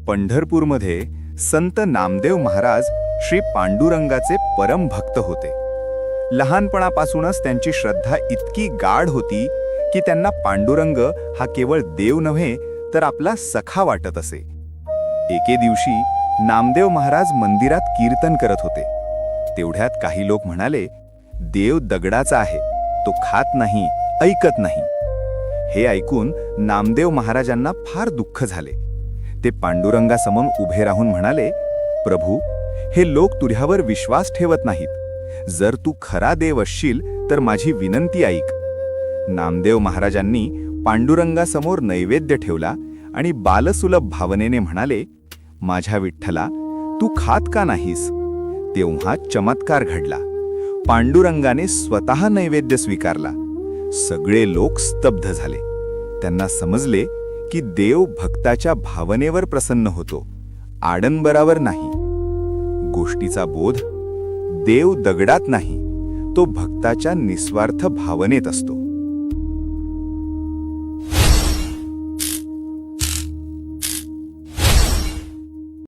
पंढरपूरमध्ये संत नामदेव महाराज श्री पांडुरंगाचे परम भक्त होते. लहानपणापासूनच त्यांची श्रद्धा इतकी गाढ होती की त्यांना पांडुरंग हा केवळ देव नव्हे तर आपला सखा वाटत असे. एके दिवशी नामदेव महाराज मंदिरात कीर्तन करत होते. तेवढ्यात काही लोक म्हणाले, देव दगडाचा आहे, तो खात नाही, ऐकत नाही. हे ऐकून नामदेव महाराजांना फार दुःख झाले. ते पांडुरंगासमोर उभे राहून म्हणाले, प्रभू, हे लोक तुझ्यावर विश्वास ठेवत नाहीत. जर तू खरा देव असशील तर माझी विनंती ऐक. नामदेव महाराजांनी पांडुरंगासमोर नैवेद्य ठेवला आणि बालसुलभ भावनेने म्हणाले, माझ्या विठ्ठला, तू खात का नाहीस? तेव्हा चमत्कार घडला. पांडुरंगाने स्वतः नैवेद्य स्वीकारला. सगळे लोक स्तब्ध झाले. त्यांना समजले की देव भक्ताच्या भावनेवर प्रसन्न होतो, आडंबरावर नाही. गोष्टीचा बोध: देव दगडात नाही, तो भक्ताच्या निस्वार्थ भावनेत असतो.